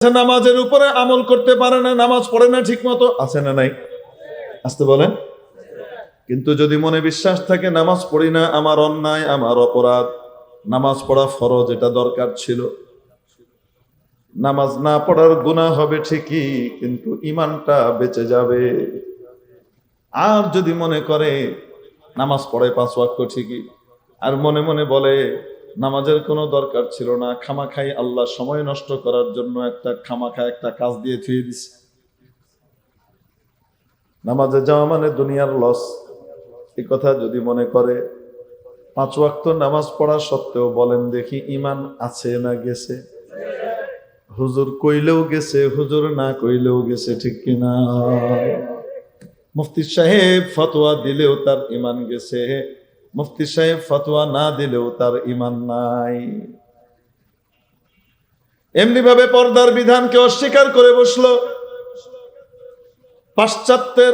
নামাজের উপরে আমল করতে পারে না, নামাজ পড়ে না ঠিক মতো, আছে না নাই? আসতে বলেন। কিন্তু যদি মনে বিশ্বাস থাকে নামাজ পড়ি না, আমার অন্যায়, আমার অপরাধ, নামাজ পড়া ফরজ, এটা দরকার ছিল, নামাজ না পড়ার গুনাহ হবে ঠিকই, কিন্তু ঈমানটা বেঁচে যাবে। আর যদি মনে করে নামাজ পড়ে 5 ওয়াক্ত ঠিকই, আর মনে মনে বলে নামাজের কোনো দরকার ছিল না, খামাখাই আল্লাহ সময় নষ্ট করার জন্য খামাখা একটা কাজ দিয়ে থুয়ে দিছে, নামাজে যাওয়া মানে দুনিয়ার লস, এই কথা যদি মনে করে, 5 ওয়াক্ত নামাজ পড়া সত্ত্বেও বলেন দেখি ঈমান আছে না গেছে? হুজুর কইলেও গেছে, হুজুর না কইলেও গেছে, ঠিক কিনা? মুফতি সাহেব ফতোয়া দিলেও তার ঈমান গেছে, মুফতি সাহেব ফতোয়া না দিলেও তার ঈমান নাই। এমনি ভাবে পর্দার বিধানকে অস্বীকার করে বসলো পাশ্চাত্যের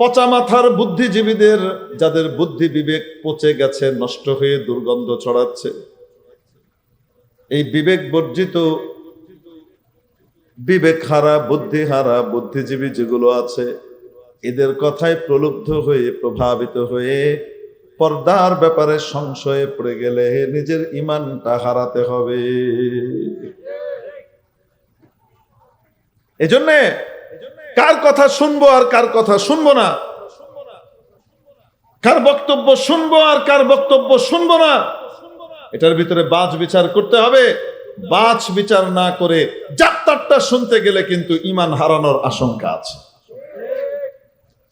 পচা মাথার বুদ্ধিজীবীদের, যাদের বুদ্ধি বিবেক পচে গেছে, নষ্ট হয়ে দুর্গন্ধ ছড়াচ্ছে। এই বিবেক বর্জিত, বিবেক হারা, বুদ্ধি হারা বুদ্ধিজীবী যেগুলো আছে, এদের কথায় প্রলুব্ধ হয়ে, প্রভাবিত হয়ে পর্দার ব্যাপারে সংশয়ে পড়ে গেলে নিজের ঈমানটা হারাতে হবে। এজন্য কার কথা শুনবো আর কার কথা শুনবো না, কার বক্তব্য শুনবো আর কার বক্তব্য শুনবো না, এটার ভিতরে বাছ বিচার করতে হবে। বাছ বিচার না করে যাত্রাটা শুনতে গেলে কিন্তু ঈমান হারানোর আশঙ্কা আছে।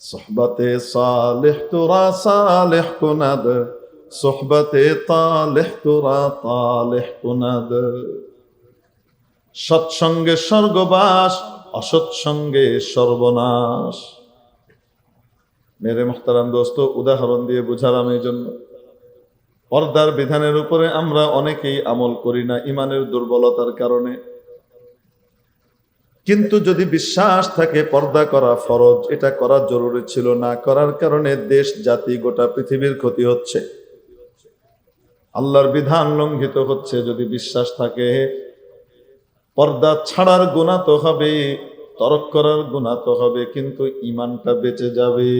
সোহবতে সালেহ তোরা সালেহ কুনাদ, সোহবতে তালেহ তোরা তালেহ কুনাদ। সৎসঙ্গে স্বর্গবাস, অসৎসঙ্গে সর্বনাশ। মেরে মুহতারাম দোস্ত, উদাহরণ দিয়ে বুঝালাম এই জন্য। পর্দার বিধানের উপরে আমরা অনেকেই আমল করি না ঈমানের দুর্বলতার কারণে। কিন্তু যদি বিশ্বাস থাকে পর্দা করা ফরজ, এটা করা জরুরি ছিল, না করার কারণে দেশ, জাতি, গোটা পৃথিবীর ক্ষতি হচ্ছে, আল্লাহর বিধান লঙ্ঘিত হচ্ছে। যদি বিশ্বাস থাকে পর্দা ছাড়ার গুনাহ তো হবে, তরক করার গুনাহ তো হবে, কিন্তু ঈমানটা বেঁচে যাবে।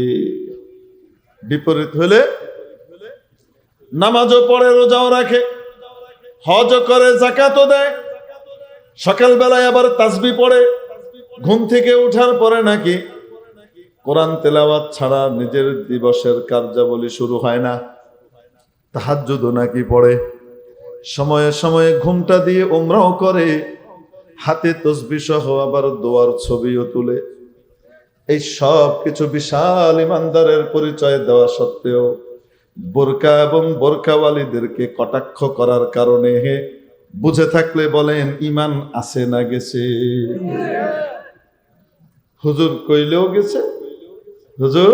বিপরীত হলে নামাজও পড়ে, রোজাও রাখে, হজও করে, যাকাতও দেয়, সকালবেলায় আবার তাসবিহ পড়ে, ঘুম থেকে উঠার পরে নাকি কোরআন তেলাওয়াত ছাড়া নিজের দিবসের কার্যাবলী শুরু হয় না, তাহাজ্জুদও নাকি পড়ে, সময়ে সময়ে ঘুমটা দিয়ে উমরাও করে, হাতে তসবিহ সহ আবার দোয়ার ছবিও তুলে। এই সব কিছু বিশাল ইমানদারের পরিচয় দেওয়া সত্ত্বেও বোরকা এবং বোরকাওয়ালীদেরকে কটাক্ষ করার কারণে বুঝে থাকলে বলেন ঈমান আছে না গেছে? হুজুর কইলেও গেছে, হুজুর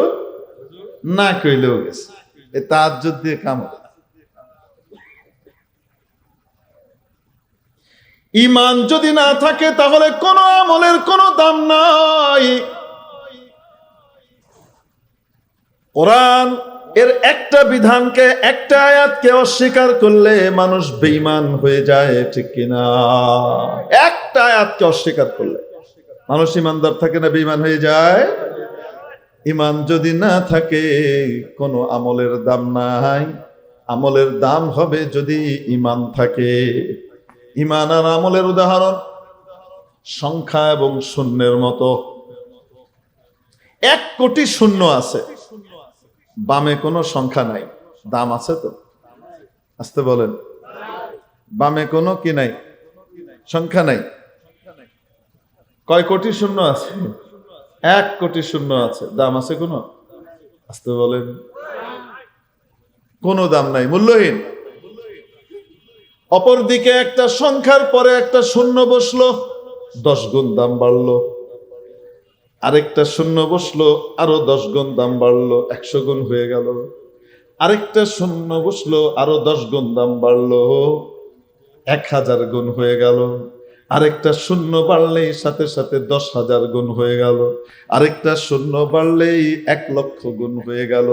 না কইলেও গেছে, এ তাহাজ্জুদ দিয়ে কাম হবে না। ঈমান যদি না থাকে তাহলে কোন আমলের কোনো দাম নাই। কোরআন এর একটা বিধানকে, একটা আয়াতকে অস্বীকার করলে মানুষ বেঈমান হয়ে যায়, ঠিক কিনা? একটা আয়াতকে অস্বীকার করলে মানুষ ইমানদার থাকে না বেঈমান হয়ে যায়? ঈমান যদি না থাকে কোনো আমলের দাম নাই। আমলের দাম হবে যদি ঈমান থাকে। ঈমান আর আমলের উদাহরণ সংখ্যা এবং শূন্যের মতো। 1 কোটি শূন্য আছে, বামে কোনো সংখ্যা নাই, দাম আছে তো? আসতে বলেন। বামে কোনো কি নাই, সংখ্যা নাই। কয় কোটি শূন্য আছে? 1 কোটি শূন্য আছে, দাম আছে কোনো? আসতে বলেন। কোনো দাম নাই, মূল্যহীন। অপরদিকে একটা সংখ্যার পরে একটা শূন্য বসলো, 10 গুণ দাম বাড়লো। আরেকটা শূন্য বসলো, আরো 10 গুণ দাম বাড়লো, 100 গুণ হয়ে গেল। আরেকটা শূন্য বসলো, আরো 10 গুণ দাম বাড়লো, 1000 গুণ হয়ে গেল। আরেকটা শূন্য বাড়লেই সাথে সাথে 10,000 গুণ হয়ে গেল। আরেকটা শূন্য বাড়লেই 1 লক্ষ গুণ হয়ে গেল।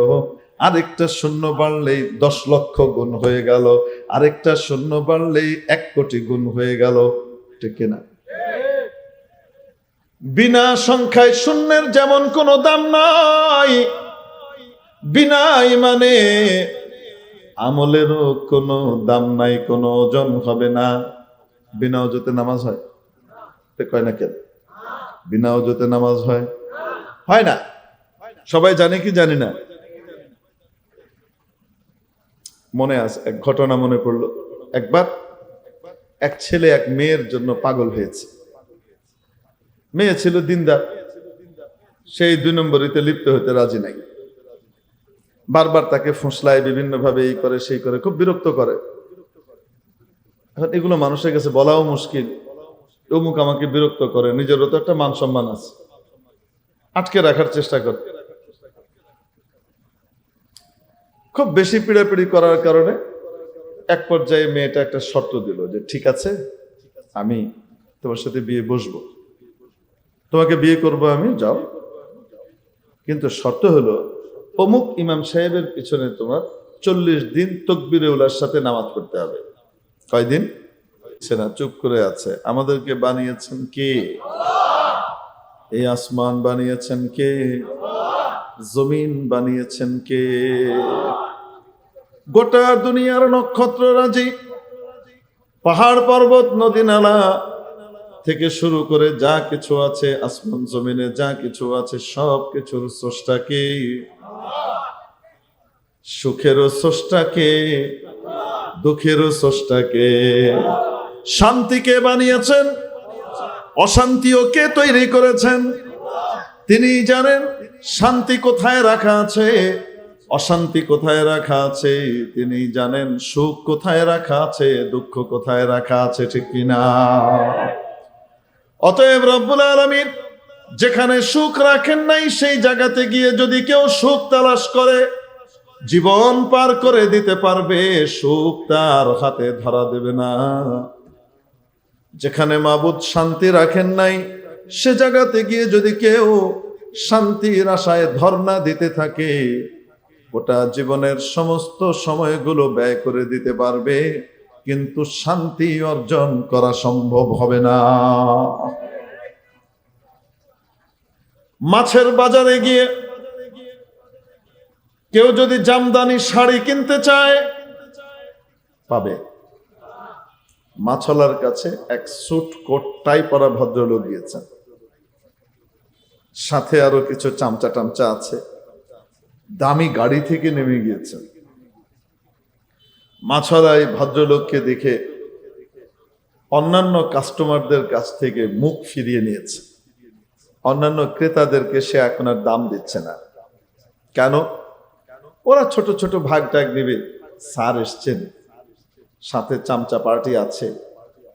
আরেকটা শূন্য বাড়লেই 10 লক্ষ গুণ হয়ে গেল। আরেকটা শূন্য বাড়লেই 1 কোটি গুণ হয়ে গেল, ঠিক কিনা? বিনা সংখ্যায় শূন্যের যেমন কোনো দাম নাই, বিনা ইমানে আমলেরও কোনো দাম নাই, কোনো ওজন হবে না। বিনা ওজতে নামাজ হয়? কয় না কেন? বিনা ওজতে নামাজ হয়? হয় না। সবাই জানে কি জানি না? মনে আছে এক ঘটনা মনে পড়লো। একবার এক ছেলে এক মেয়ের জন্য পাগল হয়েছে। মেয়ে ছিল দিনদার, সেই 2 নম্বরিতে লিপ্ত হতে রাজি নাই। বারবার তাকে ফুসলায়, বিভিন্ন ভাবে এই করে সেই করে, খুব বিরক্ত করে। এখন এগুলো মানুষের কাছে বলাও মুশকিল। অমুক আমাকে বিরক্ত করে, নিজেরও তো একটা মান সম্মান আছে, আটকে রাখার চেষ্টা করে। খুব বেশি পিড়াপিড়ি করার কারণে এক পর্যায়ে মেয়েটা একটা শর্ত দিল যে ঠিক আছে, আমি তোমার সাথে বিয়ে বসবো, তোমাকে বিয়ে করব আমি, যাও, কিন্তু শর্ত হলো অমুক ইমাম সাহেবের পিছনে তোমার 40 দিন তকবিরে উলার সাথে নামাজ পড়তে হবে। কয়দিন? না, চুপ করে আছে। আমাদেরকে বানিয়েছেন কে? এই আসমান বানিয়েছেন কে? জমিন বানিয়েছেন কে? গোটা দুনিয়ার নক্ষত্র রাজি, পাহাড় পর্বত নদী নালা থেকে শুরু করে যা কিছু আছে, আসমান জমিনে যা কিছু আছে, সব কিছুর স্রষ্টাকে, সুখেরও স্রষ্টাকে, দুঃখেরও স্রষ্টাকে। শান্তিকে বানিয়েছেন, অশান্তিও কে তৈরি করেছেন? তিনি জানেন শান্তি কোথায় রাখা আছে, অশান্তি কোথায় রাখা আছে। তিনি জানেন সুখ কোথায় রাখা আছে, দুঃখ কোথায় রাখা আছে, ঠিক কিনা? অতএব রব্বুল আলামিন যেখানে সুখ রাখেন নাই, সেই জায়গাতে গিয়ে যদি কেউ সুখ তালাশ করে, জীবন পার করে দিতে পারবে, সুখ তার হাতে ধরা দেবে না। যেখানে মাবুদ শান্তি রাখেন নাই, সে জায়গাতে গিয়ে যদি কেউ শান্তির আশায় ধর্ণা দিতে থাকে, গোটা জীবনের সমস্ত সময়গুলো ব্যয় করে দিতে পারবে, কিন্তু শান্তি অর্জন করা সম্ভব হবে না। মাছের বাজারে গিয়ে কেউ যদি জামদানি শাড়ি কিনতে চায়, পাবে? মাছওয়ালার কাছে এক স্যুট কোট টাই পরা ভদ্রলোক গিয়েছেন, সাথে আরো কিছু চামচা টামচা আছে, দামি গাড়ি থেকে নেমে গিয়েছেন। মাছওয়ালা এই ভদ্রলোককে দেখে অন্যান্য কাস্টমারদের কাছ থেকে মুখ ফিরিয়ে নিয়েছে। অন্যান্য ক্রেতাদেরকে সে এখন আর দাম দিচ্ছে না। কেন? ওরা ছোট ছোট ভাগ টাগ নেবে। স্যার এসছেন, সাথে চামচা পার্টি আছে,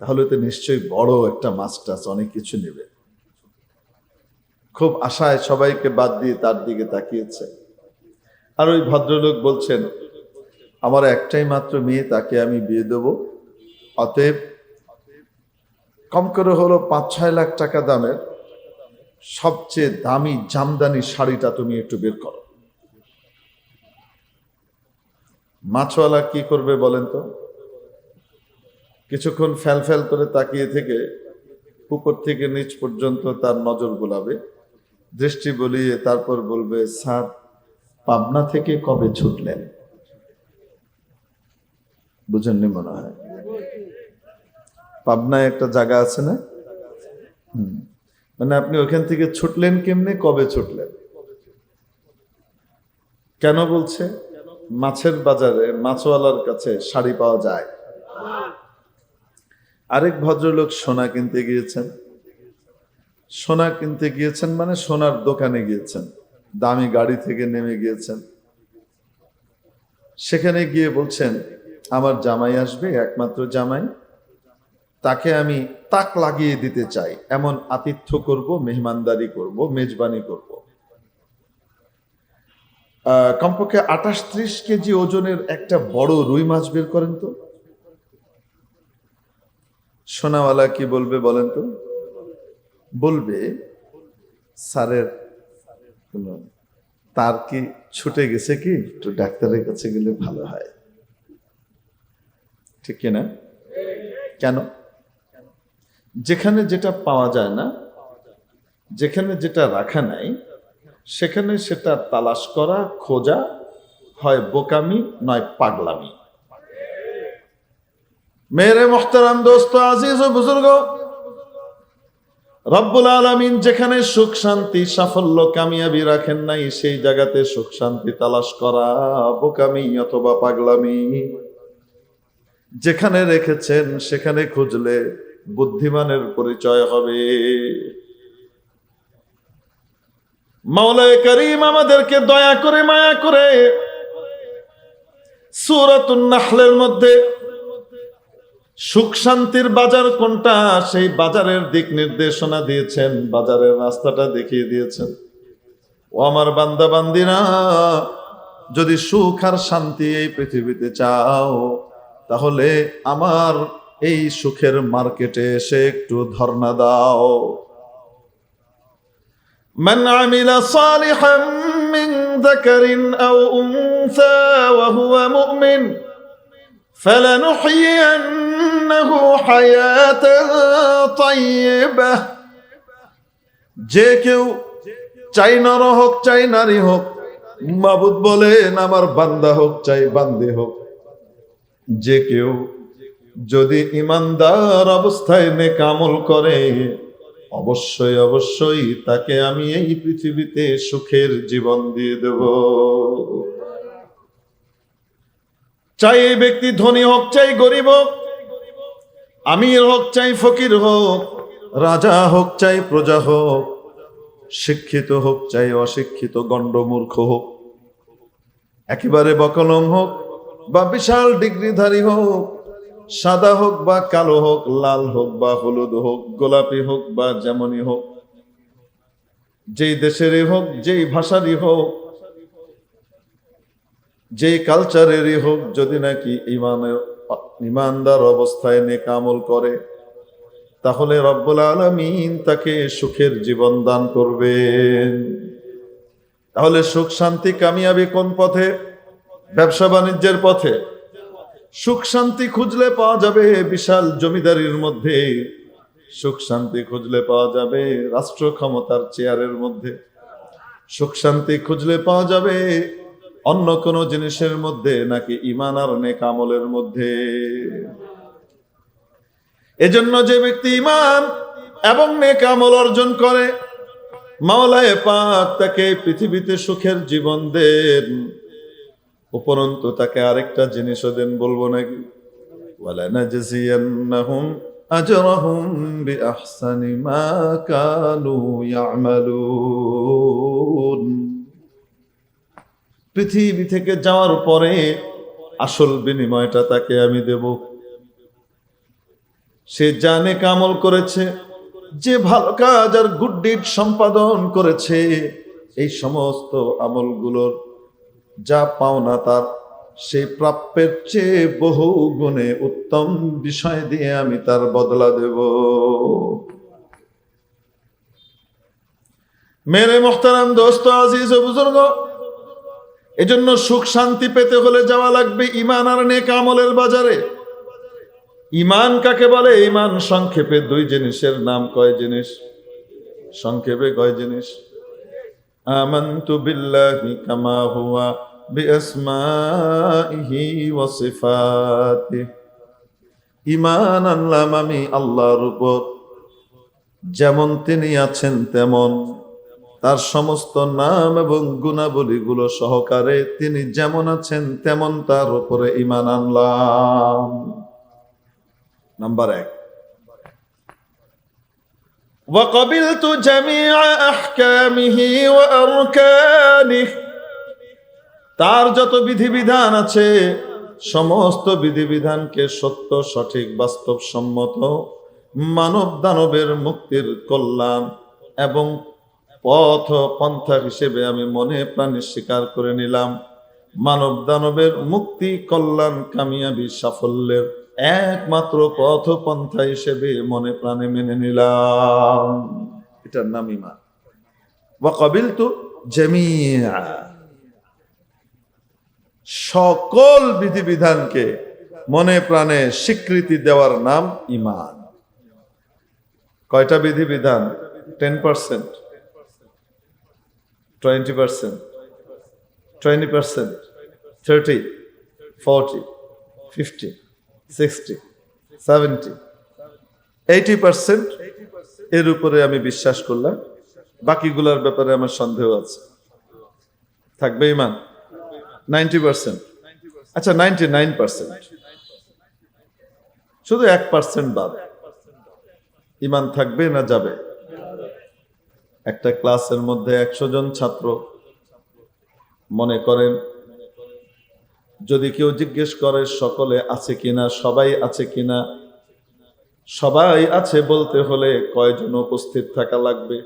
তাহলে তো নিশ্চয়ই বড় একটা মাছ টাছ অনেক কিছু নেবে। খুব আশায় সবাইকে বাদ দিয়ে তার দিকে তাকিয়েছে। আর ওই ভদ্রলোক বলছেন, আমার একটাই মাত্র মেয়ে, তাকে আমি বিয়ে দেব, অতএব কম করে হলো 5-6 লাখ টাকা দামের সবচেয়ে দামি জামদানি শাড়িটা তুমি একটু বের করো। মাছওয়ালা কি করবে বলেন তো? কিছুক্ষণ ফ্যাল ফ্যাল করে তাকিয়ে থেকে উপর থেকে নিচ পর্যন্ত তার নজর গোলাবে, দৃষ্টি বলিয়ে তারপর বলবে, স্যার পাবনা থেকে কবে ছুটলেন? বুঝেননি মনে হয়? পাবনায় একটা জায়গা আছে না? মানে আপনি ওখান থেকে ছুটলেন কেমনে, কবে ছুটলেন? কেন বলছে? মাছের বাজারে মাছওয়ালার কাছে শাড়ি পাওয়া যায়। আরেক ভদ্রলোক সোনা কিনতে গিয়েছেন। সোনা কিনতে গিয়েছেন মানে সোনার দোকানে গিয়েছেন, দামি গাড়ি থেকে নেমে গিয়েছেন। সেখানে গিয়ে বলছেন, আমার জামাই আসবে, একমাত্র জামাই, তাকে আমি তাক লাগিয়ে দিতে চাই, এমন আতিথ্য করব, মেহমানদারি করব, মেজবানি করব। কমপক্ষে 28-30 কেজি ওজনের একটা বড় রুই মাছ বের করেন তো। সোনাওয়ালা কি বলবে বলেন তো? বলবে, স্যারের তার কি ছুটে গেছে, কি একটু ডাক্তারের কাছে গেলে ভালো হয়, ঠিক কিনা? কেন? যেখানে যেটা পাওয়া যায় না যেখানে যেটা রাখা নাই সেখানে সেটা তালাশ করা, খোঁজা, হয় বোকামি নয় পাগলামি। মেরে মোহতারাম দোস্ত, আজিজ ও বুজুর্গ, রব্বুল আলামিন যেখানে সুখ শান্তি সাফল্য কামিয়াবি রাখেন নাই, সেই জায়গাতে সুখ শান্তি তালাশ করা বোকামি অথবা পাগলামি। যেখানে রেখেছেন সেখানে খুঁজলে বুদ্ধিমানের পরিচয় হবে। মাওলায়ে কারীম আমাদেরকে দয়া করে মায়া করে সূরাতুন নাহলের মধ্যে সুখ শান্তির বাজার কোনটা সেই বাজারের দিক নির্দেশনা দিয়েছেন, বাজারের রাস্তাটা দেখিয়ে দিয়েছেন। ও আমার বান্দা বান্দিরা, যদি সুখ আর শান্তি এই পৃথিবীতে চাও, তাহলে আমার এই সুখের মার্কেটে এসে একটু ধর্ণা দাও। মান আমিলা সালিহান মিন যাকারিন আও উনসা ওয়া হুয়া মুমিন ফালানুহয়িয়ান্নাহু হায়াতান তাইয়্যিবাহ। যে কেউ, চাই নর হোক চাই নারী হোক, মাবুদ বলেন আমার বান্দা হোক চাই বান্দি হোক, যে কেউ যদি ইমানদার অবস্থায় নেক আমল করে, অবশ্যই অবশ্যই তাকে আমি এই পৃথিবীতে সুখের জীবন দিয়ে দেব। চাই এই ব্যক্তি ধনী হোক চাই গরিব হোক, আমির হোক চাই ফকির হোক, রাজা হোক চাই প্রজা হোক, শিক্ষিত হোক চাই অশিক্ষিত, গণ্ডমূর্খ হোক, একেবারে বকলম হোক বা বিশাল ডিগ্রিধারী হোক, সাদা হোক বা কালো হোক, লাল হোক বা হলুদ হোক, গোলাপি হোক বা যেমনই হোক, যেই দেশেরই হোক, যেই ভাষারই হোক, যেই কালচারেরই হোক, যদি নাকি ইমানদার অবস্থায় নেক আমল করে, তাহলে রব্বুল আলামিন তাকে সুখের জীবন দান করবেন। তাহলে সুখ শান্তি কামিয়াবি কোন পথে? ব্যবসা বাণিজ্যের পথে। সুখ শান্তি খুঁজলে পাওয়া যাবে বিশাল জমিদারির মধ্যে, সুখ শান্তি খুঁজলে পাওয়া যাবে রাষ্ট্র ক্ষমতার চেয়ারের মধ্যে, সুখ শান্তি খুঁজলে পাওয়া যাবে অন্য কোন জিনিসের মধ্যে নাকি ঈমান আর নেক আমলের মধ্যে। এজন্য যে ব্যক্তি ঈমান এবং নেক আমল অর্জন করে, মাওলায়ে পাক তাকে পৃথিবীতে সুখের জীবন দেন, উপরন্তু তাকে আরেকটা জিনিসও দেন। বলবো নাকি? ওয়ালানাজজিয়ান্নাহুম আজরাহুম বিআহসানি মা কানু ইয়ামালুন। পৃথিবী থেকে যাওয়ার পরে আসল বিনিময়টা তাকে আমি দেব। সে যা নেক আমল করেছে, যে ভালো কাজ আর গুড ডিড সম্পাদন করেছে, এই সমস্ত আমলগুলোর যা পাওনা তার, সেই প্রাপ্যের চেয়ে বহু গুণে উত্তম বিষয় দিয়ে আমি তার বদলা দেব। মেরে মোহতারাম দোস্ত, আজিজ ও বুজুর্গ, এজন্য সুখ শান্তি পেতে হলে যাওয়া লাগবে ঈমান আর নেক আমলের বাজারে। ঈমান কাকে বলে? ঈমান সংক্ষেপে দুই জিনিসের নাম। কয় জিনিস? সংক্ষেপে কয় জিনিস? আমানতু বিল্লাহি কামা হুয়া বিআসমাইহি ওয়া সিফাতিহি। ঈমান আনলাম আমি আল্লাহর উপর, যেমন তিনি আছেন তেমন, তার সমস্ত নাম এবং গুণাবলীগুলো সহকারে তিনি যেমন আছেন তেমন তার উপরে ঈমান আনলাম। নাম্বার 1, وقبلت جميع أحكامه وأركانه। তার যত বিধিবিধান আছে সমস্ত বিধিবিধানকে সত্য, সঠিক, বাস্তবসম্মত মানব দানবের মুক্তির কল্যাণ এবং পথ পন্থা হিসেবে আমি মনে প্রাণে স্বীকার করে নিলাম। মানব দানবের মুক্তি, কল্যাণ, কামিয়াবি, সাফল্যের একমাত্র পথ পন্থা হিসেবে মনে প্রাণে মেনে নিলাম। এটার নাম ঈমান। ওয়া কাবিলতু জামিআ, সকল বিধিবিধানকে মনে প্রাণে স্বীকৃতি দেওয়ার নাম ঈমান। কয়টা বিধিবিধান? 10%, 20%, 20%, 30, 40, 50, 60, 70, 80% এর উপরে আমি বিশ্বাস করলাম, বাকিগুলোর ব্যাপারে আমার সন্দেহ আছে। থাকবে ইমান 90%, আচ্ছা 99%, শুধু 1% বাদ, ইমান থাকবে না যাবে? একটা ক্লাসের মধ্যে 100 জন ছাত্র, মনে করেন যদি কেউ জিজ্ঞেস করে সকলে আছে কিনা, সবাই আছে কিনা, সবাই আছে বলতে হলে কয়জন উপস্থিত থাকা লাগবে?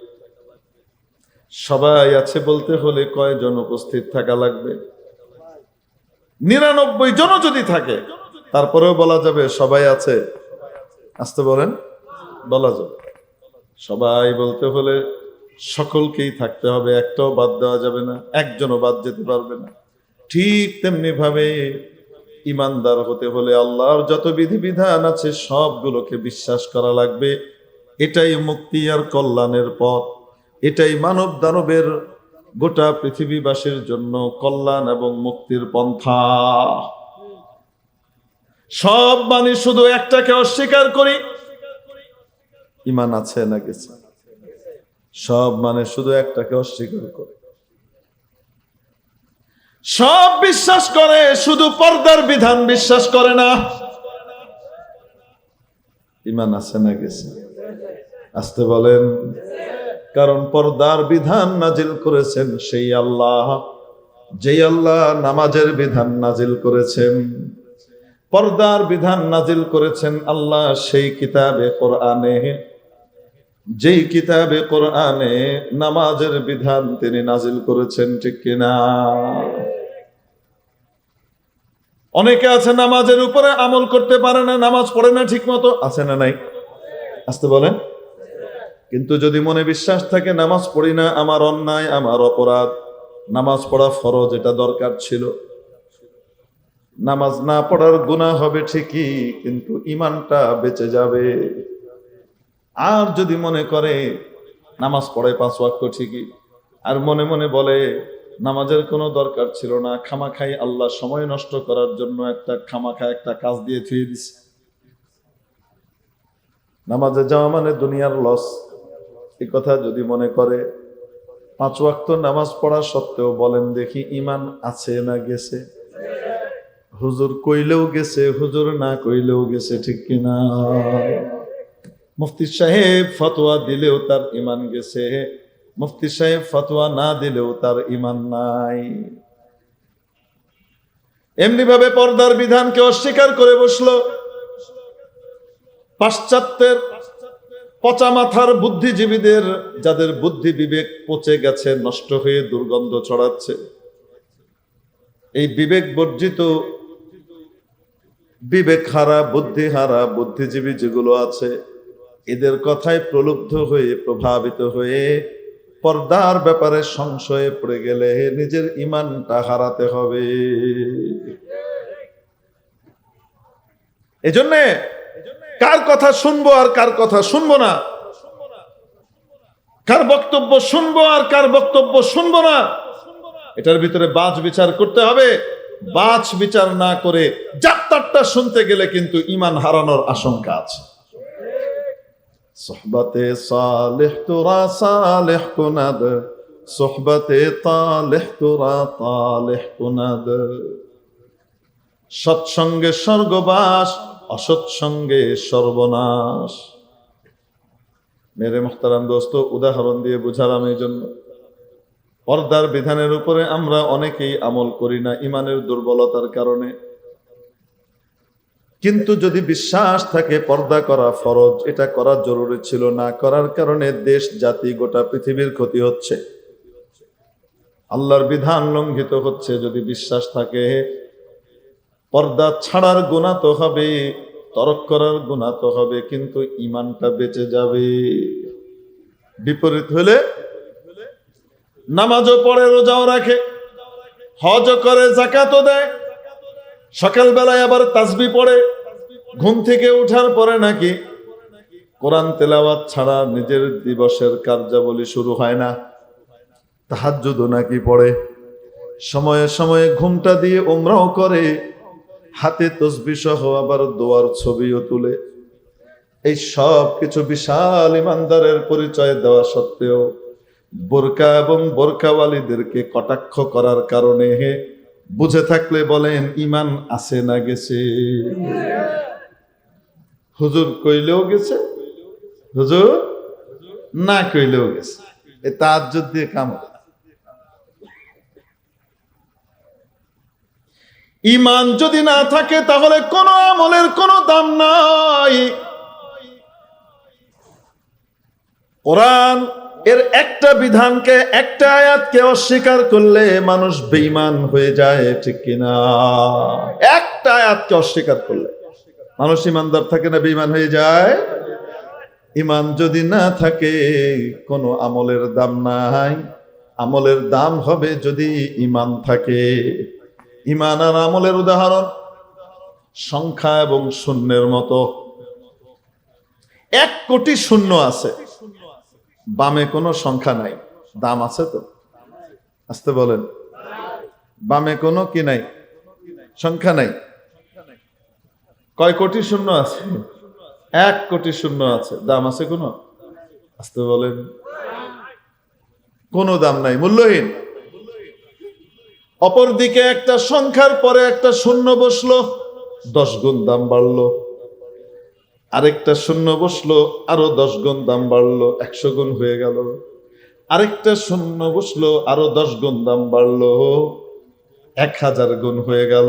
সবাই আছে বলতে হলে কয়জন উপস্থিত থাকা লাগবে? 99 জনও যদি থাকে তারপরেও বলা যাবে সবাই আছে? আসতে বলেন, বলা যাবে। সবাই বলতে হলে সকলকেই থাকতে হবে, একটাও বাদ দেওয়া যাবে না, একজনও বাদ যেতে পারবে না। ঠিক তেমনি ভাবে ইমানদার হতে হলে আল্লাহর যত বিধিবিধান আছে সবগুলোকে বিশ্বাস করা লাগবে। এটাই মুক্তি আর কল্যাণের পথ, এটাই মানব দানবের গোটা পৃথিবীবাসীর জন্য কল্যাণ এবং মুক্তির পন্থা। সব মানে শুধু একটাকে অস্বীকার করি, ইমান আছে না গেছে? সব মানে শুধু একটাকে অস্বীকার করে, সব বিশ্বাস করে শুধু পর্দার বিধান বিশ্বাস করে না, ইমান আছে না গেছে? আসতে বলেন। কারণ পর্দার বিধান নাজিল করেছেন সেই আল্লাহ, যেই আল্লাহ নামাজের বিধান নাজিল করেছেন। পর্দার বিধান নাজিল করেছেন আল্লাহ সেই কিতাবে কোরআনে, যেই কিতাবে কোরআনে নামাজের বিধান তিনি নাজিল করেছেন, ঠিক কিনা? অনেকে আছে নামাজের উপরে আমল করতে পারে না, নামাজ পড়ে না ঠিক মতো, আছে না নাই? আসতে বলেন। কিন্তু যদি মনে বিশ্বাস থাকে নামাজ পড়ি না, আমার অন্যায়, আমার অপরাধ, নামাজ পড়া ফরজ, এটা দরকার ছিল, নামাজ না পড়ার গুনাহ হবে ঠিকই, কিন্তু ইমানটা বেঁচে যাবে। আর যদি মনে করে নামাজ পড়ে 5 ওয়াক্ত ঠিকই, আর মনে মনে বলে নামাজের কোনো দরকার ছিল না, খামাখাই আল্লাহ সময় নষ্ট করার জন্য একটা কাজ দিয়ে থুয়ে দিছে, নামাজে যাওয়া মানে দুনিয়ার লস, এই কথা যদি মনে করে, 5 ওয়াক্ত নামাজ পড়া সত্ত্বেও বলেন দেখি ইমান আছে না গেছে? হুজুর কইলেও গেছে, হুজুর না কইলেও গেছে, ঠিক কিনা? মুফতি সাহেব ফতোয়া দিলেও তার ইমান গেছে, মুফতি সাহেব ফতোয়া না দিলেও তার ইমান নাই। এমনি ভাবে পর্দার বিধানকে অস্বীকার করে বসলো পাশ্চাত্যের পচা মাথার বুদ্ধিজীবীদের, যাদের বুদ্ধি বিবেক পচে গেছে, নষ্ট হয়ে দুর্গন্ধ ছড়াচ্ছে। এই বিবেক বর্জিত, বিবেক হারা, বুদ্ধি হারা বুদ্ধিজীবী যেগুলো আছে, এদের কথায় প্রলুব্ধ হয়ে, প্রভাবিত হয়ে পর্দার ব্যাপারে সংশয়ে পড়ে গেলে নিজের ইমানটা হারাতে হবে। এজন্যে কার কথা শুনবো আর কার কথা শুনবো না, কার বক্তব্য শুনবো আর কার বক্তব্য শুনবো না, এটার ভিতরে বাছ বিচার করতে হবে। বাছ বিচার না করে যাত্রাটা শুনতে গেলে কিন্তু ইমান হারানোর আশঙ্কা আছে। সোহবতে সালেহ তোরা সালেহ কুনাদ, সোহবতে তালেহ তোরা তালেহ কুনাদ। সৎসঙ্গে স্বর্গবাস, অসৎসঙ্গে সর্বনাশ। মেরে মুহতারাম দোস্ত, উদাহরণ দিয়ে বুঝালাম এই জন্য। পর্দার বিধানের উপরে আমরা অনেকেই আমল করি না ইমানের দুর্বলতার কারণে। কিন্তু যদি বিশ্বাস থাকে পর্দা করা ফরজ, এটা করা জরুরি ছিল, না করার কারণে দেশ জাতি গোটা পৃথিবীর ক্ষতি হচ্ছে, আল্লাহর বিধান লঙ্ঘিত হচ্ছে। যদি বিশ্বাস থাকে পর্দা ছাড়ার গুনাহ তো হবে, তরক করার গুনাহ তো হবে, কিন্তু ইমানটা বেঁচে যাবে। বিপরীত হলে নামাজও পড়ে, রোজাও রাখে, হজও করে, যাকাতও দেয়, সকালবেলায় আবার তাসবিহ পড়ে, ঘুম থেকে ওঠার পরে নাকি কোরআন তেলাওয়াত ছাড়া নিজের দিবসের কার্যাবলী শুরু হয় না। তাহাজ্জুদ নাকি পড়ে, সময়ে সময়ে ঘুমটা দিয়ে উমরাও করে, হাতে তসবিহ সহ আবার দোয়ার ছবিও তুলে। এই সব কিছু বিশাল ইমানদারের পরিচয় দেওয়া সত্ত্বেও বোরকা এবং বোরকাওয়ালীদেরকে কটাক্ষ করার কারণে বুঝে থাকলে বলেন ইমান আছে না গেছে? হুজুর কইলেও গেছে, হুজুর না কইলেও গেছে। এই তাহাজ্জুদ দিয়ে কাম হবে না। ইমান যদি না থাকে তাহলে কোনো আমলের কোনো দাম নাই। কোরআন এর একটা বিধানকে, একটা আয়াতকে অস্বীকার করলে মানুষ বেঈমান হয়ে যায়, ঠিক কিনা? একটা আয়াতকে অস্বীকার করলে মানুষ ইমানদার থাকে না বেঈমান হয়ে যায়? ইমান যদি না থাকে কোনো আমলের দাম নাই। আমলের দাম হবে যদি ইমান থাকে। ইমান আর আমলের উদাহরণ সংখ্যা এবং শূন্যের মতো। 1 কোটি শূন্য আছে, বামে কোনো সংখ্যা নাই, দাম আছে তো? আসতে বলেন, বামে কোনো কি নাই, সংখ্যা নাই। কয় কোটি শূন্য আছে? 1 কোটি শূন্য আছে, দাম আছে কোনো? আসতে বলেন, কোনো দাম নাই, মূল্যহীন। অপরদিকে একটা সংখ্যার পরে একটা শূন্য বসলো, 10 গুণ দাম বাড়লো। আরেকটা শূন্য বসলো, আরো 10 গুণ দাম বাড়লো, 100 গুণ হয়ে গেল। আরেকটা শূন্য বসলো, আরো 10 গুণ দাম বাড়লো, 1000 গুণ হয়ে গেল।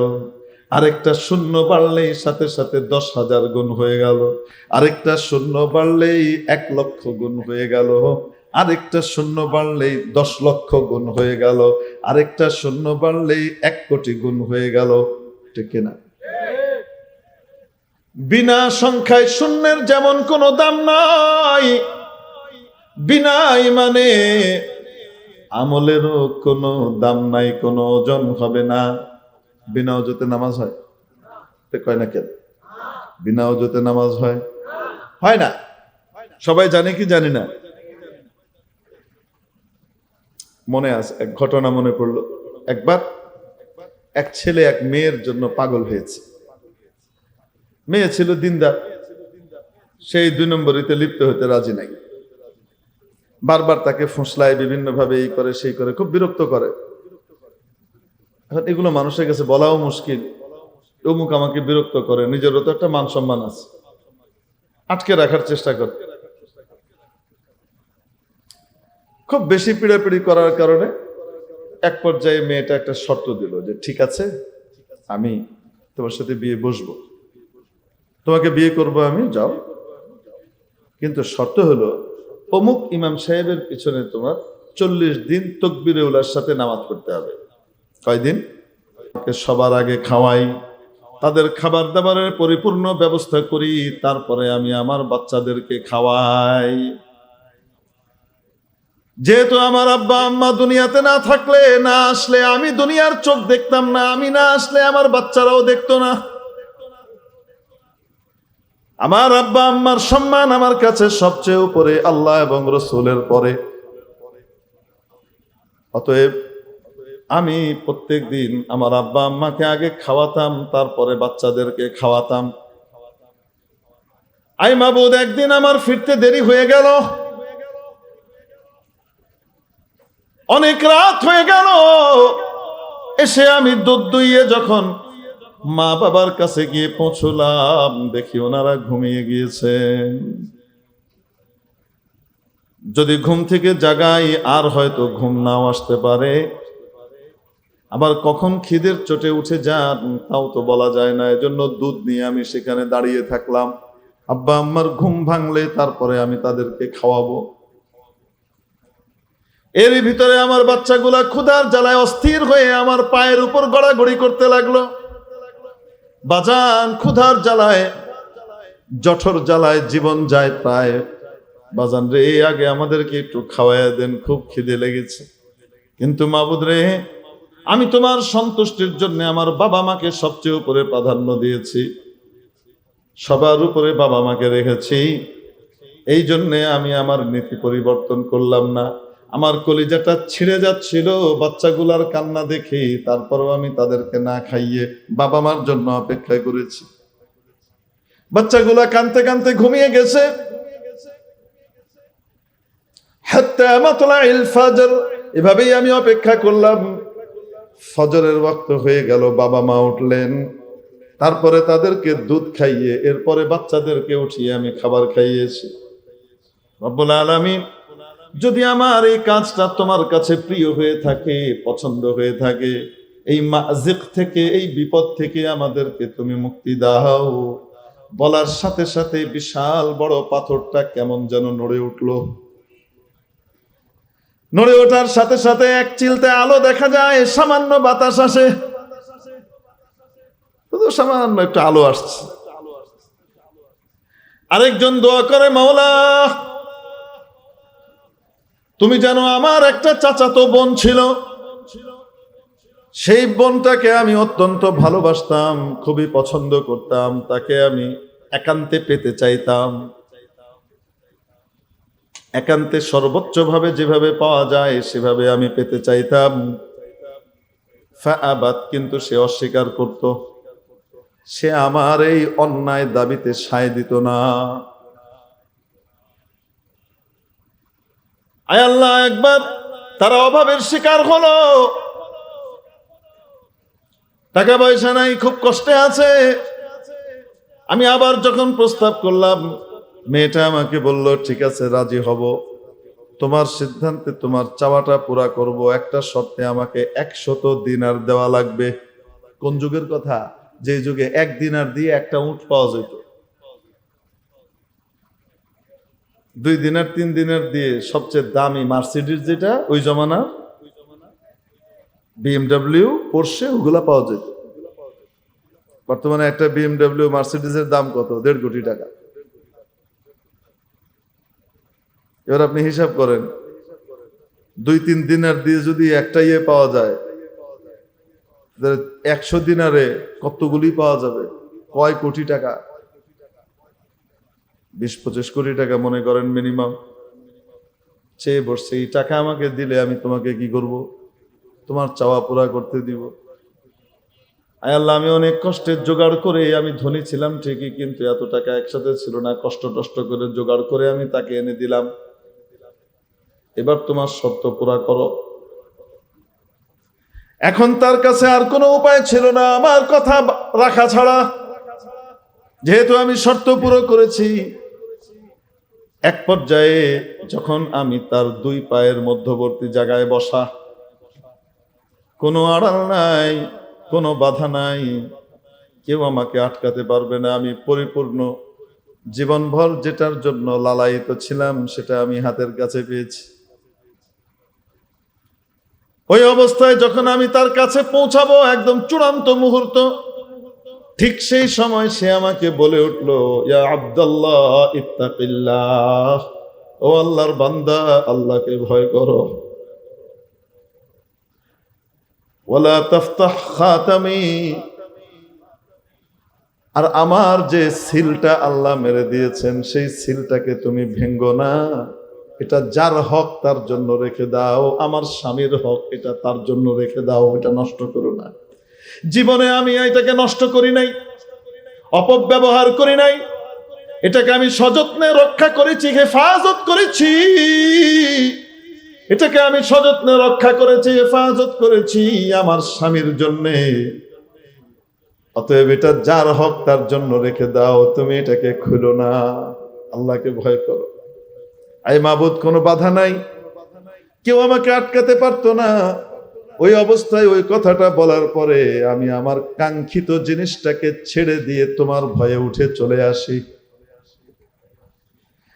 আরেকটা শূন্য বাড়লেই সাথে সাথে 10,000 গুণ হয়ে গেল। আরেকটা শূন্য বাড়লেই 1 লক্ষ গুণ হয়ে গেল। আরেকটা শূন্য বাড়লেই 10 লক্ষ গুণ হয়ে গেল। আরেকটা শূন্য বাড়লেই 1 কোটি গুণ হয়ে গেল, ঠিক কিনা? বিনা সংখ্যায় শূন্যের যেমন কোনো দাম নাই, বিনা ইমানে আমলেরও কোনো দাম নাই, কোনো ওজন হবে না। বিনা ওজতে নামাজ হয়? কয় না কেন? বিনা ওজতে নামাজ হয়? হয় না। সবাই জানে কি জানি না? মনে আছে এক ঘটনা, মনে পড়লো। একবার এক ছেলে এক মেয়ের জন্য পাগল হয়েছে। মেয়ে ছিল দিনদার, সেই 2 নম্বরিতে লিপ্ত হতে রাজি নাই। বারবার তাকে ফুসলায়, বিভিন্ন ভাবে এই করে সেই করে, খুব বিরক্ত করে। এখন এগুলো মানুষের কাছে বলাও মুশকিল। অমুক আমাকে বিরক্ত করে, নিজেরও তো একটা মান সম্মান আছে, আটকে রাখার চেষ্টা করে। খুব বেশি পিড়াপিড়ি করার কারণে এক পর্যায়ে মেয়েটা একটা শর্ত দিল যে ঠিক আছে, আমি তোমার সাথে বিয়ে বসবো, তোমাকে বিয়ে করব আমি, যাও, কিন্তু শর্ত হলো অমুক ইমাম সাহেবের পিছনে তোমার 40 দিন তাকবীরে উলার সাথে নামাজ পড়তে হবে। কয়দিন? সবার আগে খাওয়াই, তাদের খাবার দাবারের পরিপূর্ণ ব্যবস্থা করি, তারপরে আমি আমার বাচ্চাদেরকে খাওয়াই। যেহেতু আমার আব্বা আম্মা দুনিয়াতে না থাকলে, না আসলে আমি দুনিয়ার চোখ দেখতাম না, আমি না আসলে আমার বাচ্চারাও দেখতো না। আমার আব্বা আম্মার সম্মান আমার কাছে সবচেয়ে উপরে, আল্লাহ এবং রসুলের পরে। অতএব আমি প্রত্যেক দিন আমার আব্বা আম্মাকে আগে খাওয়াতাম, তারপরে বাচ্চাদেরকে খাওয়াতাম। আই মাবুদ, একদিন আমার ফিরতে দেরি হয়ে গেল, অনেক রাত হয়ে গেল। এসে আমি দুধ দুইয়ে যখন মা বাবার কাছে গিয়ে পৌঁছলাম, দেখি ওনারা ঘুমিয়ে গিয়েছেন। যদি ঘুম থেকে জাগাই আর হয়তো ঘুম নাও আসতে পারে, আবার কখন খিদের চোটে উঠে যান তাও তো বলা যায় না। এজন্য দুধ নিয়ে আমি সেখানে দাঁড়িয়ে থাকলাম। আব্বা আম্মার ঘুম ভাঙলে তারপরে আমি তাদেরকে খাওয়াবো। এর ভিতরে আমার বাচ্চাগুলা ক্ষুধার জ্বালায় অস্থির হয়ে আমার পায়ের উপর গড়াগড়ি করতে লাগলো। বাজান, ক্ষুধার জ্বালায়, জঠর জ্বালায় জীবন যায় প্রায়। বাজান রে, আগে আমাদেরকে একটু খাওয়াইয়া দেন, খুব খিদে লেগেছে। কিন্তু মাবুদ রে, আমি তোমার সন্তুষ্টির জন্য আমার বাবা মাকে সবচেয়ে উপরে প্রাধান্য দিয়েছি, সবার উপরে বাবা মাকে রেখেছি। এই জন্যে আমি আমার নীতি পরিবর্তন করলাম না। আমার কলিজাটা ছিঁড়ে যাচ্ছিল বাচ্চাগুলার কান্না দেখে, তারপরেও আমি তাদেরকে না খাইয়ে বাবা মার জন্য অপেক্ষা করেছি। বাচ্চাগুলা কাঁদতে কাঁদতে ঘুমিয়ে গেছে। হাত্তা মাতলাইল ফাজর, এভাবেই আমি অপেক্ষা করলাম। ফজরের ওয়াক্ত হয়ে গেল, বাবা মা উঠলেন, তারপরে তাদেরকে দুধ খাইয়ে এরপরে বাচ্চাদেরকে উঠিয়ে আমি খাবার খাইয়েছি। রব্বুল আলামিন, যদি আমার এই কাজটা তোমার কাছে প্রিয় হয়ে থাকে, পছন্দ হয়ে থাকে, এই মাযিক থেকে, এই বিপদ থেকে আমাদেরকে তুমি মুক্তি দাও। বলার সাথে সাথে বিশাল বড় পাথরটা কেমন যেন নড়ে উঠলো। নড়ে ওঠার সাথে সাথে এক চিলতে আলো দেখা যায়, সামান্য বাতাস আসে, শুধু সামান্য একটু আলো আসছে। আরেকজন দোয়া করে, মাওলা তুমি জানো আমার একটা চাচাতো বোন ছিল, সেই বোনটাকে আমি অত্যন্ত ভালোবাসতাম, খুবই পছন্দ করতাম, তাকে আমি একান্তে পেতে চাইতাম, একান্তে সর্বোচ্চ ভাবে যেভাবে পাওয়া যায় সেভাবে আমি পেতে চাইতাম। ফাআবাত, কিন্তু সে অস্বীকার করত, সে আমার এই অন্যায় দাবিতে সায় দিত না। আয় আল্লাহ, একবার তারা অভাবের শিকার হলো, টাকা পয়সা নাই, খুব কষ্টে আছে। আমি আবার যখন প্রস্তাব করলাম, মেয়েটা আমাকে বলল, ঠিক আছে রাজি হব, তোমার সিদ্ধান্তে তোমার চাওয়াটা পুরা করব, একটা শর্তে আমাকে 100 দিনার দেওয়া লাগবে। কোন যুগের কথা? যে যুগে 1 দিনার দিয়ে একটা উট পাওয়া যেত। 2 দিনার 3 দিনার দিয়ে সবচেয়ে দামি মার্সিডিজ, যেটা ওই জমানা BMW, পোর্শে, ওগুলা পাওয়া যেত। বর্তমানে একটা BMW মার্সিডিজের দাম কত? 1.5 কোটি টাকা। এবার আপনি হিসাব করেন, 2-3 দিনার দিয়ে যদি একটা ইয়ে পাওয়া যায়, 100 দিনারে কতগুলি পাওয়া যাবে? কয় কোটি টাকা? 20-25 কোটি টাকা মনে করেন মিনিমাম। চেয়ে বসছে, এই টাকা আমাকে দিলে আমি তোমাকে কি করব? তোমার চাওয়া পুরা করতে দিব। আয় আল্লাহ, আমি অনেক কষ্টের জোগাড় করে, আমি ধনী ছিলাম ঠিকই, কিন্তু এত টাকা একসাথে ছিল না, কষ্ট করে জোগাড় করে আমি তাকে এনে দিলাম। এবার তোমার শর্ত পুরা করো। এখন তার কাছে আর কোনো উপায় ছিল না আমার কথা রাখা ছাড়া, যেহেতু আমি শর্ত পুরো করেছি। এক পর্যায়ে যখন আমি তার 2 পায়ের মধ্যবর্তী জায়গায় বসা, কোনো আড়াল নাই, কোনো বাধা নাই, কেউ আমাকে আটকাতে পারবে না। আমি পরিপূর্ণ জীবনভর যেটার জন্য লালায়িত ছিলাম সেটা আমি হাতের কাছে পেয়েছি। ওই অবস্থায় যখন আমি তার কাছে পৌঁছাবো, একদম চূড়ান্ত মুহূর্ত, ঠিক সেই সময় সে আমাকে বলে উঠলো, ইয়া আব্দুল্লাহ ইত্তাকিল্লাহ, ও আল্লাহর বান্দা, আল্লাহকে ভয় করো। ওয়ালা তাফতাহ খাতামি, আর আমার যে সিলটা আল্লাহ মেরে দিয়েছেন সেই সিলটাকে তুমি ভেঙ্গো না। এটা যার হক তার জন্য রেখে দাও, আমার স্বামীর হক, এটা তার জন্য রেখে দাও, এটা নষ্ট করো না। জীবনে আমি এটাকে নষ্ট করি নাই, অপব্যবহার করি নাই, এটাকে আমি সযত্নে রক্ষা করেছি, হেফাজত করেছি। এটাকে আমি সযত্নে রক্ষা করেছি, হেফাজত করেছি আমার স্বামীর জন্যে। অতএব এটা যার হক তার জন্য রেখে দাও, তুমি এটাকে খুলো না। আল্লাহকে ভয় করো। আয় মাবুদ, কোনো বাধা নাই, কেউ আমাকে আটকাতে পারতো না। ওই অবস্থায় ওই কথাটা বলার পরে আমি আমার কাঙ্ক্ষিত জিনিসটাকে ছেড়ে দিয়ে তোমার ভয়ে উঠে চলে আসি।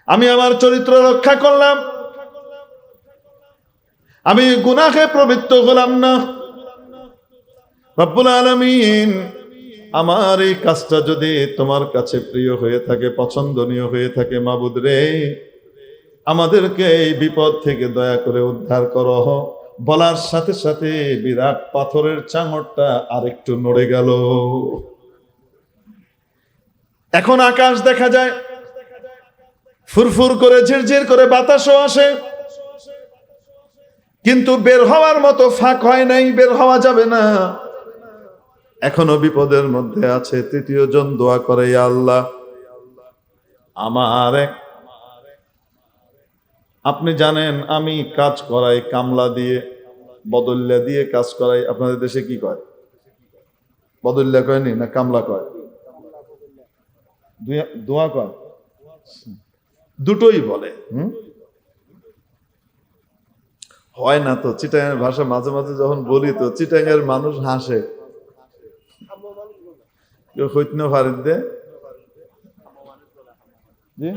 আমি আমার চরিত্র রক্ষা করলাম, আমি গুনাহে প্রবৃত্ত হলাম না। রব্বুল আলামিন, আমার এই কাজটা যদি তোমার কাছে প্রিয় হয়ে থাকে, পছন্দনীয় হয়ে থাকে, মাবুদ রে, আমাদেরকে এই বিপদ থেকে দয়া করে উদ্ধার করো। বলার সাথে সাথে বিরাট পাথরের চাঙড়টা আরেকটু নড়ে গেল। এখন আকাশ দেখা যায়, ফুরফুর করে ঝিরঝির করে বাতাসও আসে, কিন্তু বের হওয়ার মতো ফাঁক হয় নাই, বের হওয়া যাবে না, এখনো বিপদের মধ্যে আছে। তৃতীয় জন দোয়া করে, ইয়া আল্লাহ, আমার আপনি জানেন আমি কাজ করাই কামলা দিয়ে, বদল্যা দিয়ে কাজ করাই। আপনাদের দেশে কি কয়? বদল্যা কয়নি না কামলা কয়? দোয়া কয়, দুটোই বলে। হয় না তো চিটাঙের ভাষা মাঝে মাঝে যখন বলি তো চিটাঙের মানুষ হাসে, কেউ হইতন ফারিদ দে জি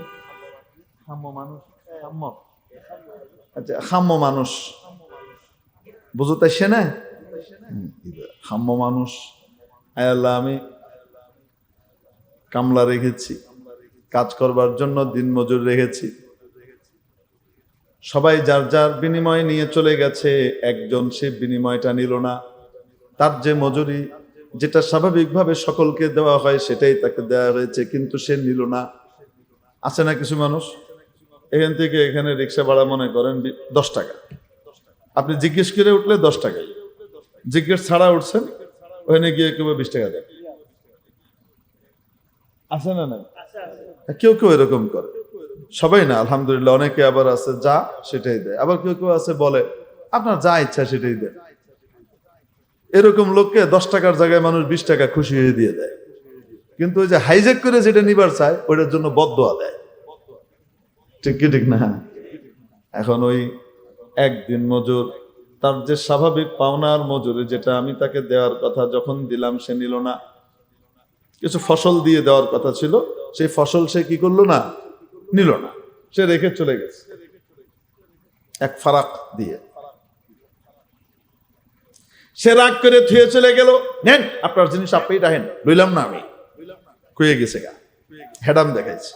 আচ্ছা, খাম্য মানুষ বুঝতে সে না, খাম্য মানুষ। আয় আল্লাহ, আমি কামলা রেখেছি, কাজ করবার জন্য দিন মজুর রেখেছি, সবাই যার যার বিনিময় নিয়ে চলে গেছে, একজন সে বিনিময়টা নিল না। তার যে মজুরি, যেটা স্বাভাবিকভাবে সকলকে দেওয়া হয়, সেটাই তাকে দেওয়া হয়েছে, কিন্তু সে নিল না। আছে না কিছু মানুষ, এখান থেকে এখানে রিক্সা ভাড়া মনে করেন 10 টাকা, আপনি জিজ্ঞেস করে উঠলে 10 টাকাই, জিজ্ঞেস ছাড়া উঠছেন, ওখানে গিয়ে কেউ 20 টাকা দেয়। আছে না নাই? কেউ কেউ এরকম করে, সবাই না আলহামদুলিল্লাহ, অনেকে আবার আছে যা সেটাই দেয়, আবার কেউ কেউ আছে বলে আপনার যা ইচ্ছা সেটাই দেয়। এরকম লোককে 10 টাকার জায়গায় মানুষ 20 টাকা খুশি হয়ে দিয়ে দেয়, কিন্তু ওই যে হাইজ্যাক করে যেটা নিবার চায় ওইটার জন্য বদদোয়া দেয়। ঠিক কি ঠিক না? এখন ওই একদিন মজুর, তার যে স্বাভাবিক পাওনার মজুরি, যেটা আমি তাকে দেওয়ার কথা যখন দিলাম সে নিল না। কিছু ফসল দিয়ে দেওয়ার কথা ছিল, সেই ফসল সে কি করলো না, নিল না, সে রেখে চলে গেছে এক ফারাক দিয়ে। সে রাগ করে থুয়ে চলে গেল, নেন আপনার জিনিস আপনি রাখেন, লইলাম না আমি, কয়ে গেছে গা, হেডাম দেখাইছে।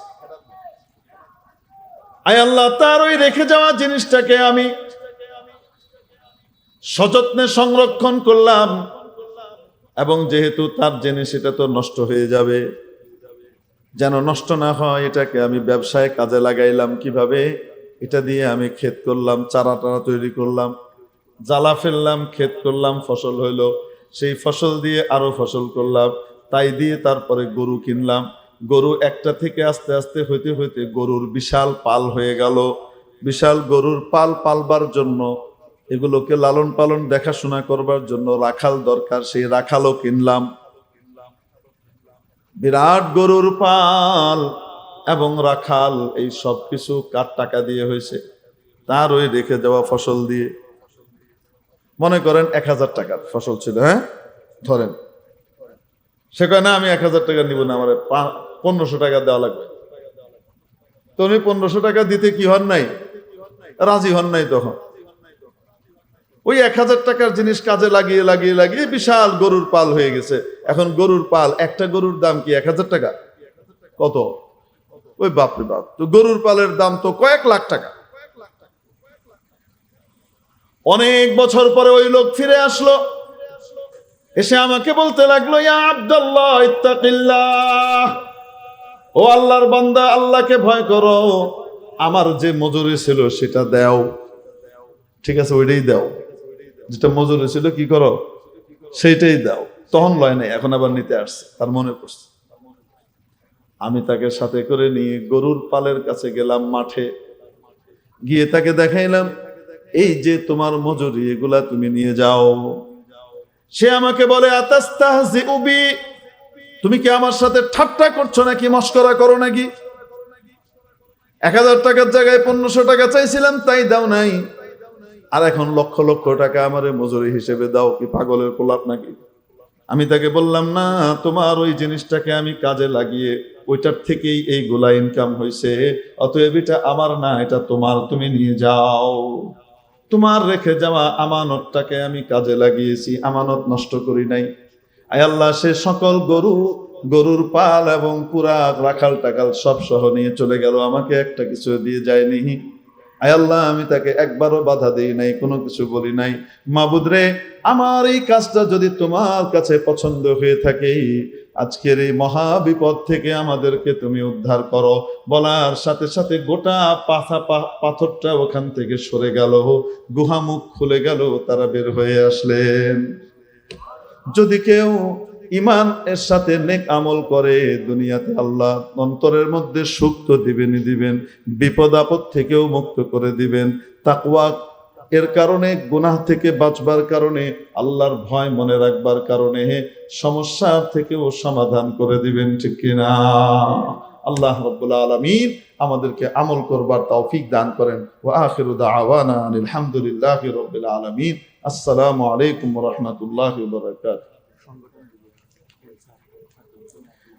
আয় আল্লাহ, তার ওই রেখে যাওয়া জিনিসটাকে আমি সযত্নে সংরক্ষণ করলাম, এবং যেহেতু তার জিনিস এটা তো নষ্ট হয়ে যাবে, যেন নষ্ট না হয় এটাকে আমি ব্যবসায় কাজে লাগাইলাম। কিভাবে? এটা দিয়ে আমি ক্ষেত করলাম, চারা টারা তৈরি করলাম, জ্বালা ফেললাম, ক্ষেত করলাম, ফসল হইলো, সেই ফসল দিয়ে আরো ফসল করলাম, তাই দিয়ে তারপরে গরু কিনলাম। গরু একটা থেকে আস্তে আস্তে হইতে হইতে গরুর বিশাল পাল হয়ে গেল। বিশাল গরুর পাল পালবার জন্য, এগুলোকে লালন পালন দেখাশোনা করবার জন্য রাখাল দরকার, সেই রাখালও কিনলাম। বিরাট গরুর পাল এবং রাখাল, এই সব কিছু কার টাকা দিয়ে হয়েছে? তার ওই রেখে যাওয়া ফসল দিয়ে। মনে করেন 1000 টাকার ফসল ছিল, হ্যাঁ ধরেন, সে কয় না আমি 1000 টাকা নিব না, আমার 1500 টাকা দেওয়া লাগবে। তো উনি 1500 টাকা দিতে কি হন নাই, রাজি হন নাই। তখন ওই 1000 টাকার জিনিস কাজে লাগিয়ে লাগিয়ে লাগিয়ে বিশাল গরুর পাল হয়ে গেছে। এখন গরুর পাল, একটা গরুর দাম কি 1000 টাকা? কত? ওই বাপরে বাপ, তো গরুর পালের দাম তো কয়েক লাখ টাকা। অনেক বছর পরে ওই লোক ফিরে আসলো, এসে আমাকে বলতে লাগলো, ইয়া আব্দুল্লাহ ইত্তাকিল্লাহ, ও আল্লাহর বান্দা, আল্লাহকে ভয় করো, আমার যে মজুরি ছিল সেটা দাও। ঠিক আছে, ওইটাই দাও, যেটা মজুরি ছিল কি করো সেইটাই দাও। তখন লয় নাই, এখন আবার নিতে আসছে, তার মনে পড়ছে। আমি তাকে সাথে করে নিয়ে গরুর পালের কাছে গেলাম, মাঠে গিয়ে তাকে দেখাইলাম, এই যে তোমার মজুরি, এগুলা তুমি নিয়ে যাও। সে আমাকে বলে, আতাস্তাহজিউ বি, তুমি কি আমার সাথে ঠাট্টা করছো নাকি, মস্করা করো নাকি? 1000 টাকার জায়গায় 1500 টাকা চাইছিলাম, তাই দাও নাই, আর এখন লক্ষ লক্ষ টাকা আমার মজুরি হিসেবে দাও, কি পাগলের কোলাপ নাকি? আমি তাকে বললাম, না, তোমার ওই জিনিসটাকে আমি কাজে লাগিয়ে ওইটার থেকেই এইগুলা ইনকাম হয়েছে, অতএব এটা আমার না, এটা তোমার, তুমি নিয়ে যাও। তোমার রেখে যাওয়া আমানতটাকে আমি কাজে লাগিয়েছি, আমানত নষ্ট করি নাই। আয় আল্লাহ, সে সকল গরুর পাল এবং পুরা রাখাল টাকাল সব সহ নিয়ে চলে গেল, আমাকে একটা কিছু দিয়ে যায়নি। আয় আল্লাহ, আমি তাকে একবারও বাধা দেই নাই, কোনো কিছু বলি নাই। মাবুদ রে, আমার এই কাজটা যদি তোমার কাছে পছন্দ হয়ে থাকে, আজকের এই মহা বিপদ থেকে আমাদেরকে তুমি উদ্ধার করো। বলার সাথে সাথে গোটা পাথরটা ওখান থেকে সরে গেল, গুহামুখ খুলে গেল, তারা বের হয়ে আসলেন। যদি কেউ ইমান এর সাথে নেক আমল করে, দুনিয়াতে আল্লাহ অন্তরের মধ্যে সুখ তো দিবেনই দিবেন, বিপদ আপদ থেকেও মুক্ত করে দিবেন। তাকওয়া এর কারণে, গুনাহ থেকে বাঁচবার কারণে, আল্লাহর ভয় মনে রাখবার কারণে সমস্যা থেকেও সমাধান করে দিবেন, ঠিক কিনা? আল্লাহ রাব্বুল আলামিন আমাদেরকে আমল করবার তৌফিক দান করেন। ওয়া আখিরু দাওয়ানা আলহামদুলিল্লাহি রাব্বিল আলামিন। আসসালামু আলাইকুম ওয়া রাহমাতুল্লাহি ওয়া বারাকাতুহু।